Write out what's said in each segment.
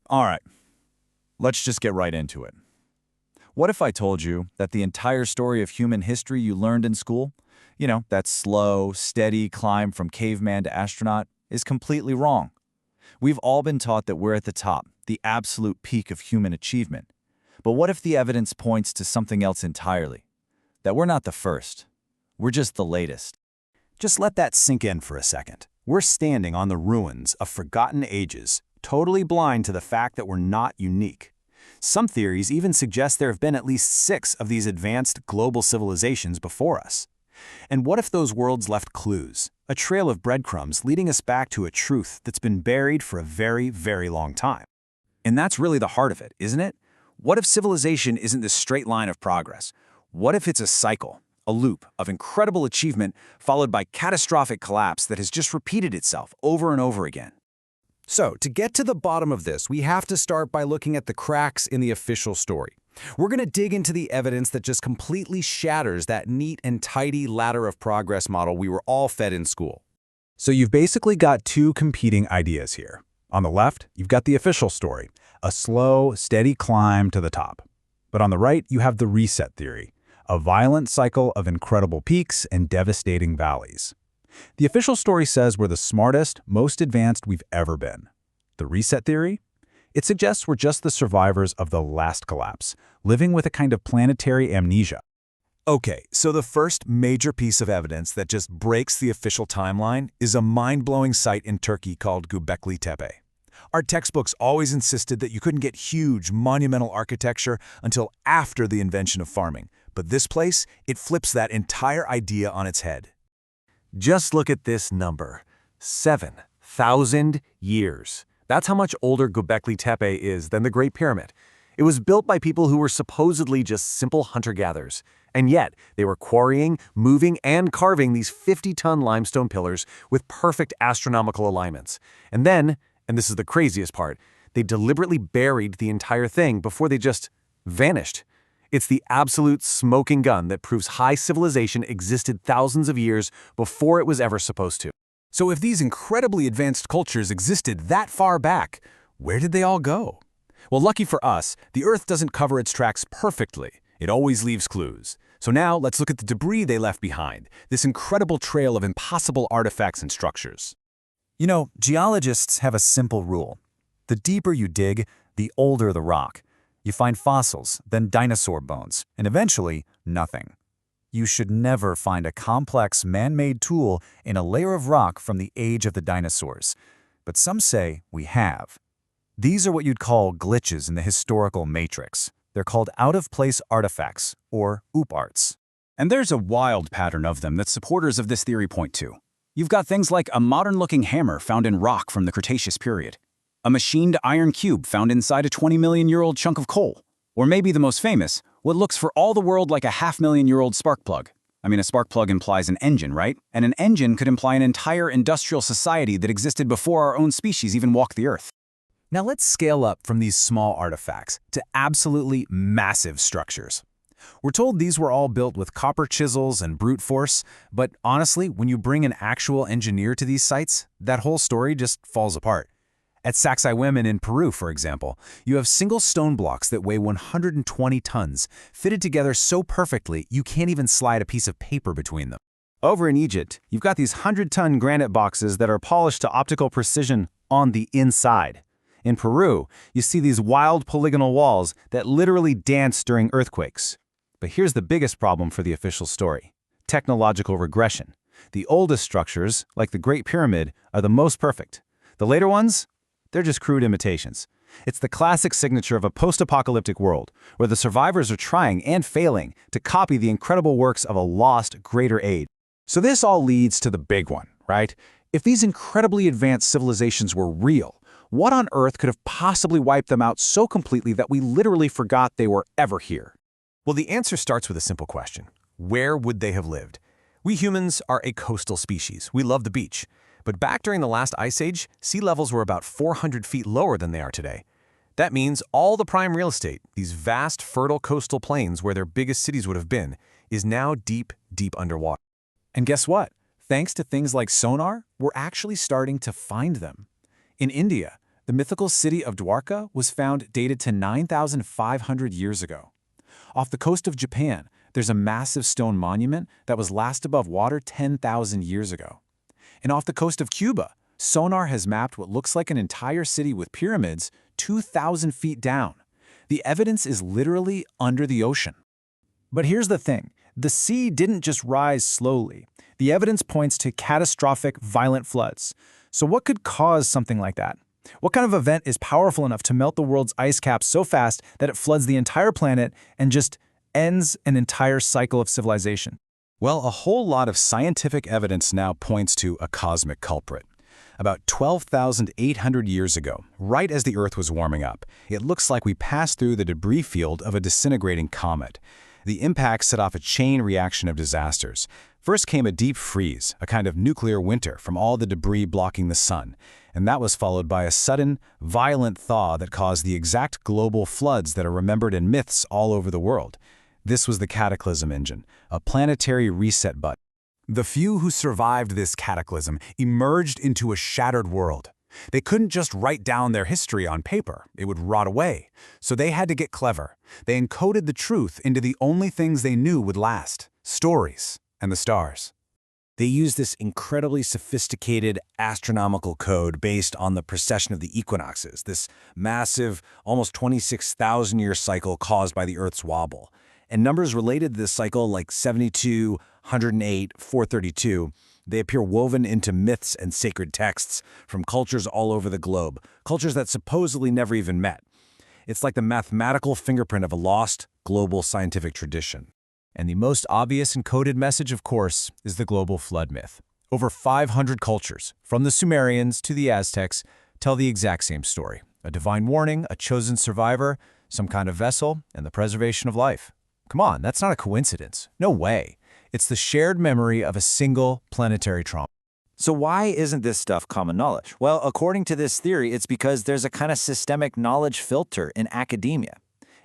All right, let's just get right into it. What if I told you that the entire story of human history you learned in school, that slow, steady climb from caveman to astronaut, is completely wrong? We've all been taught that we're at the top, the absolute peak of human achievement. But what if the evidence points to something else entirely? That we're not the first. We're just the latest. Just let that sink in for a second. We're standing on the ruins of forgotten ages, totally blind to the fact that we're not unique. Some theories even suggest there have been at least 6 of these advanced global civilizations before us. And what if those worlds left clues, a trail of breadcrumbs leading us back to a truth that's been buried for a very, very long time? And that's really the heart of it, isn't it? What if civilization isn't this straight line of progress? What if it's a cycle, a loop of incredible achievement followed by catastrophic collapse that has just repeated itself over and over again? So, to get to the bottom of this, we have to start by looking at the cracks in the official story. We're going to dig into the evidence that just completely shatters that neat and tidy ladder of progress model we were all fed in school. So you've basically got 2 competing ideas here. On the left, you've got the official story, a slow, steady climb to the top. But on the right, you have the reset theory, a violent cycle of incredible peaks and devastating valleys. The official story says we're the smartest, most advanced we've ever been. The reset theory? It suggests we're just the survivors of the last collapse, living with a kind of planetary amnesia. Okay, so the first major piece of evidence that just breaks the official timeline is a mind-blowing site in Turkey called Göbekli Tepe. Our textbooks always insisted that you couldn't get huge, monumental architecture until after the invention of farming. But this place, it flips that entire idea on its head. Just look at this number, 7,000 years. That's how much older Göbekli Tepe is than the Great Pyramid. It was built by people who were supposedly just simple hunter-gatherers. And yet, they were quarrying, moving, and carving these 50-ton limestone pillars with perfect astronomical alignments. And then, and this is the craziest part, they deliberately buried the entire thing before they just vanished. It's the absolute smoking gun that proves high civilization existed thousands of years before it was ever supposed to. So if these incredibly advanced cultures existed that far back, where did they all go? Well, lucky for us, the Earth doesn't cover its tracks perfectly. It always leaves clues. So now let's look at the debris they left behind, this incredible trail of impossible artifacts and structures. Geologists have a simple rule. The deeper you dig, the older the rock. You find fossils, then dinosaur bones, and eventually, nothing. You should never find a complex man-made tool in a layer of rock from the age of the dinosaurs. But some say we have. These are what you'd call glitches in the historical matrix. They're called out-of-place artifacts, or Ooparts. And there's a wild pattern of them that supporters of this theory point to. You've got things like a modern-looking hammer found in rock from the Cretaceous period, a machined iron cube found inside a 20-million-year-old chunk of coal, or maybe the most famous, what looks for all the world like a half-million-year-old spark plug. I mean, a spark plug implies an engine, right? And an engine could imply an entire industrial society that existed before our own species even walked the Earth. Now let's scale up from these small artifacts to absolutely massive structures. We're told these were all built with copper chisels and brute force, but honestly, when you bring an actual engineer to these sites, that whole story just falls apart. At Sacsayhuaman in Peru, for example, you have single stone blocks that weigh 120 tons, fitted together so perfectly you can't even slide a piece of paper between them. Over in Egypt, you've got these 100-ton granite boxes that are polished to optical precision on the inside. In Peru, you see these wild polygonal walls that literally dance during earthquakes. But here's the biggest problem for the official story: technological regression. The oldest structures, like the Great Pyramid, are the most perfect. The later ones? They're just crude imitations. It's the classic signature of a post-apocalyptic world, where the survivors are trying and failing to copy the incredible works of a lost, greater age. So this all leads to the big one, right? If these incredibly advanced civilizations were real, what on earth could have possibly wiped them out so completely that we literally forgot they were ever here? Well, the answer starts with a simple question. Where would they have lived? We humans are a coastal species. We love the beach. But back during the last ice age, sea levels were about 400 feet lower than they are today. That means all the prime real estate, these vast, fertile coastal plains where their biggest cities would have been, is now deep, deep underwater. And guess what? Thanks to things like sonar, we're actually starting to find them. In India, The mythical city of Dwarka was found dated to 9,500 years ago. Off the coast of Japan, there's a massive stone monument that was last above water 10,000 years ago. And off the coast of Cuba, sonar has mapped what looks like an entire city with pyramids 2,000 feet down. The evidence is literally under the ocean. But here's the thing. The sea didn't just rise slowly. The evidence points to catastrophic, violent floods. So what could cause something like that? What kind of event is powerful enough to melt the world's ice caps so fast that it floods the entire planet and just ends an entire cycle of civilization? Well, a whole lot of scientific evidence now points to a cosmic culprit. About 12,800 years ago, right as the Earth was warming up, it looks like we passed through the debris field of a disintegrating comet. The impact set off a chain reaction of disasters. First came a deep freeze, a kind of nuclear winter from all the debris blocking the sun. And that was followed by a sudden, violent thaw that caused the exact global floods that are remembered in myths all over the world. This was the Cataclysm Engine, a planetary reset button. The few who survived this cataclysm emerged into a shattered world. They couldn't just write down their history on paper. It would rot away. So they had to get clever. They encoded the truth into the only things they knew would last: stories and the stars. They used this incredibly sophisticated astronomical code based on the precession of the equinoxes, this massive, almost 26,000-year cycle caused by the Earth's wobble. And numbers related to this cycle, like 72, 108, 432, they appear woven into myths and sacred texts from cultures all over the globe, cultures that supposedly never even met. It's like the mathematical fingerprint of a lost, global scientific tradition. And the most obvious encoded message, of course, is the global flood myth. Over 500 cultures, from the Sumerians to the Aztecs, tell the exact same story: a divine warning, a chosen survivor, some kind of vessel, and the preservation of life. Come on, that's not a coincidence. No way. It's the shared memory of a single planetary trauma. So why isn't this stuff common knowledge? Well, according to this theory, it's because there's a kind of systemic knowledge filter in academia.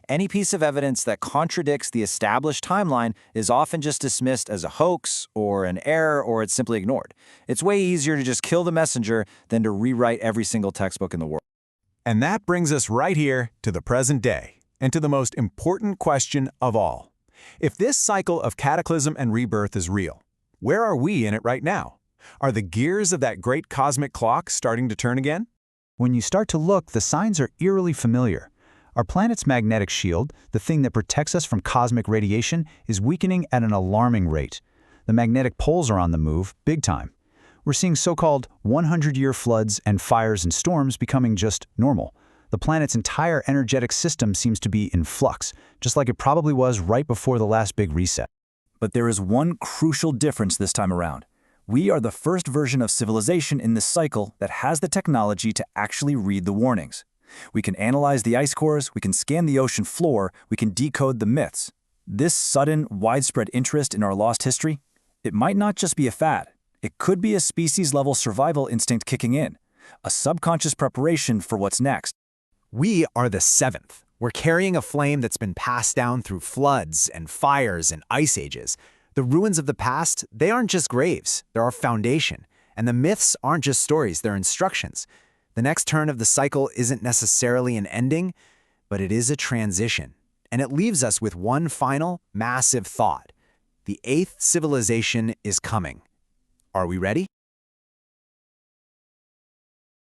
Any piece of evidence that contradicts the established timeline is often just dismissed as a hoax or an error, or it's simply ignored. It's way easier to just kill the messenger than to rewrite every single textbook in the world. And that brings us right here to the present day, and to the most important question of all. If this cycle of cataclysm and rebirth is real, where are we in it right now? Are the gears of that great cosmic clock starting to turn again? When you start to look, the signs are eerily familiar. Our planet's magnetic shield, the thing that protects us from cosmic radiation, is weakening at an alarming rate. The magnetic poles are on the move, big time. We're seeing so-called 100-year floods and fires and storms becoming just normal. The planet's entire energetic system seems to be in flux, just like it probably was right before the last big reset. But there is one crucial difference this time around. We are the first version of civilization in this cycle that has the technology to actually read the warnings. We can analyze the ice cores, we can scan the ocean floor, we can decode the myths. This sudden, widespread interest in our lost history, it might not just be a fad. It could be a species-level survival instinct kicking in, a subconscious preparation for what's next. We are the seventh. We're carrying a flame that's been passed down through floods and fires and ice ages. The ruins of the past, they aren't just graves, they're our foundation. And the myths aren't just stories, they're instructions. The next turn of the cycle isn't necessarily an ending, but it is a transition. And it leaves us with one final, massive thought. The eighth civilization is coming. Are we ready?